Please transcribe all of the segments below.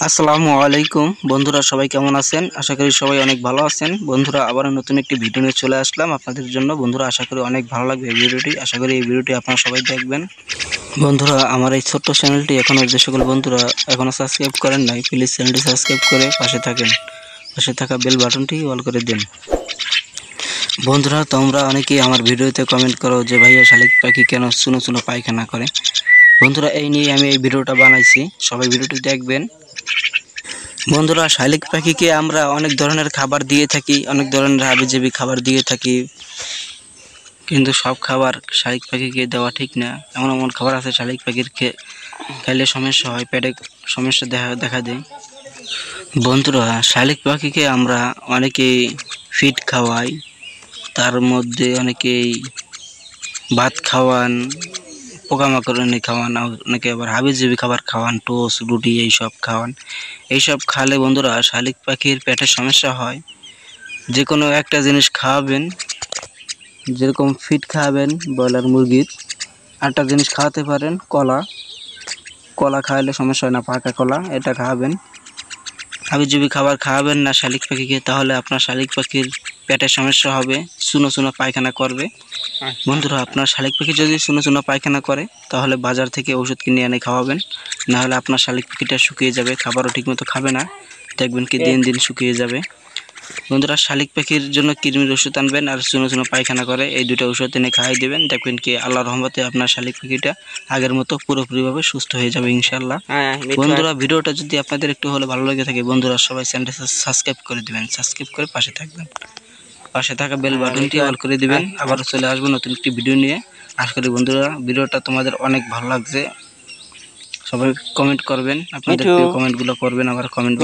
আসসালামু আলাইকুম বন্ধুরা, সবাই কেমন আছেন? আশা করি সবাই অনেক ভালো আছেন। বন্ধুরা, আবারও নতুন একটি ভিডিও নিয়ে চলে আসলাম আপনাদের জন্য। বন্ধুরা, আশা করি অনেক ভালো লাগবে এই ভিডিওটি। আশা করি এই ভিডিওটি আপনারা সবাই দেখবেন। বন্ধুরা, আমার এই ছোট্ট চ্যানেলটি এখনও যে সকল বন্ধুরা এখনও সাবস্ক্রাইব করেন নাই, প্লিজ চ্যানেলটি সাবস্ক্রাইব করে পাশে থাকেন। পাশে থাকা বেল বাটনটি অল করে দিন। বন্ধুরা, তোমরা অনেকেই আমার ভিডিওতে কমেন্ট করো যে ভাইয়া শালিক পাখি কেন চুনো চুনো পায়খানা করে। বন্ধুরা, এই নিয়ে আমি এই ভিডিওটা বানাইছি, সবাই ভিডিওটি দেখবেন। বন্ধুরা, শালিক পাখিকে আমরা অনেক ধরনের খাবার দিয়ে থাকি, অনেক ধরনের হাবিজাবি খাবার দিয়ে থাকি, কিন্তু সব খাবার শালিক পাখিকে দেওয়া ঠিক না। এমন এমন খাবার আছে শালিক পাখির খাইলে সমস্যা হয়, পেটে সমস্যা দেখা দেয়। বন্ধুরা, শালিক পাখিকে আমরা অনেকেই ফিড খাওয়াই, তার মধ্যে অনেকেই ভাত খাওয়ান, পোকামাকড় এনে খাওয়ান, অনেকে আবার হাবিজাবি খাবার খাওয়ান, টোস্ট রুটি এইসব খাওয়ান। এইসব খালে বন্ধুরা শালিক পাখির পেটের সমস্যা হয়। যে কোনো একটা জিনিস খাওয়াবেন, যেরকম ফিড খাওয়াবেন ব্রয়লার মুরগির, আরেকটা জিনিস খাওয়াতে পারেন কলা। কলা খাওয়ালে সমস্যা হয় না, পাকা কলা এটা খাওয়াবেন। হাবিজাবি খাবার খাওয়াবেন না শালিক পাখিকে, তাহলে আপনার শালিক পাখির পেটের সমস্যা হবে, চুনো চুনো পায়খানা করবে। বন্ধুরা, আপনার শালিক পাখি যদি চুনো চুনো পায়খানা করে তাহলে বাজার থেকে ওষুধ কিনে এনে খাওয়াবেন, নাহলে আপনার শালিক পাখিটা শুকিয়ে যাবে, খাবারও ঠিকমতো খাবে না, দেখবেন কি দিন দিন শুকিয়ে যাবে। বন্ধুরা, শালিক পাখির জন্য কৃমির ওষুধ আনবেন, আর চুনো চুনো পায়খানা করে এই দুটো ওষুধ এনে খাইয়ে দেবেন, দেখবেন কি আল্লাহর রহমতে আপনার শালিক পাখিটা আগের মতো পুরোপুরিভাবে সুস্থ হয়ে যাবে ইনশাআল্লাহ। বন্ধুরা, ভিডিওটা যদি আপনাদের একটু হলে ভালো লেগে থাকে, বন্ধুরা সবাই চ্যানেলটা সাবস্ক্রাইব করে দিবেন, সাবস্ক্রাইব করে পাশে থাকবেন, পাশে থাকা বেল বাটনটি অল করে দিবেন। আবার চলে আসবো নতুন একটি ভিডিও নিয়ে। আশা করি বন্ধুরা ভিডিওটা তোমাদের অনেক ভালো লাগছে। সবাই কমেন্ট করবেন, আপনাদের প্রিয় কমেন্টগুলো করবেন, আবার কমেন্ট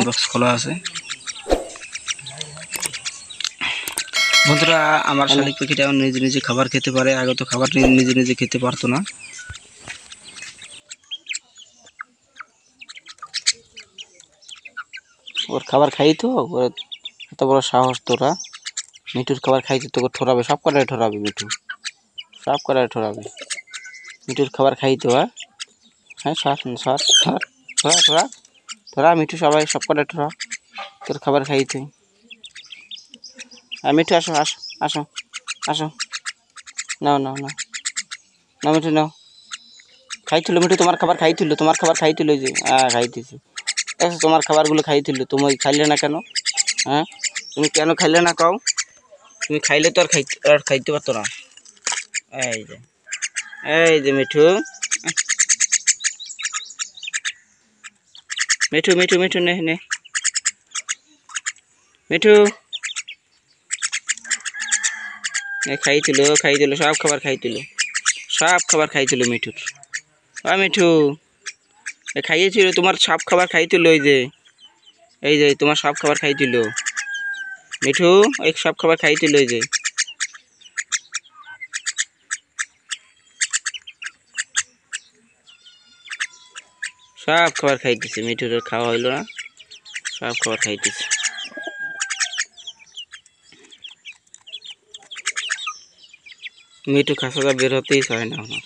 বক্স খোলা আছে। বন্ধুরা, আমার শালিক পাখিটা নিজে নিজে খাবার খেতে পারে, আগে তো খাবার নিজে নিজে খেতে পারতো না। ওর খাবার খাই তো, ওর এত বড় সাহস তোরা। মিঠুর খাবার খাইতে তোকে ঠোরাবে, সব কটাই ঠোরাবে মিঠু, সব কটাই ঠোরাবে। মিঠুর খাবার খাইতে হয়, হ্যাঁ সর সর সর, ঠোরা ঠোরা ঠোরা মিঠু, সবাই সব কটাই ঠোরা, তোর খাবার খাইতে। আর মিঠু আসো আসো আসো আসো, নাও নাও নাও নাও মিঠু নাও, খাইছিল মিঠু, তোমার খাবার খাইছিল, তোমার খাবার খাইছিল, যে হ্যাঁ খাইতেছি। দেখো তোমার খাবারগুলো খাইছিল, তুমি খাইলে না কেন? হ্যাঁ, তুমি কেন খাইলে না কও? তুমি খাইলে তো আর খাইতে পারতো না। এই যে মিঠু, মিঠু মিঠু মিঠু নে নে মিঠু, খাইছিল খাইছিল, সব খাবার খাইছিল, সব খাবার খাইছিল মিঠুর। মিঠু, খাইয়েছিল তোমার সব খাবার খাইছিল, এই যে তোমার সব খাবার খাইছিল মিঠু, এই সব খাবার খাইছিল, এই যে সব খাবার খাইতেছে মিঠুর, খাওয়া হইলো না, সব খাবার খাইতেছে। মিঠু খাসা বের হতেই চায় না আমার।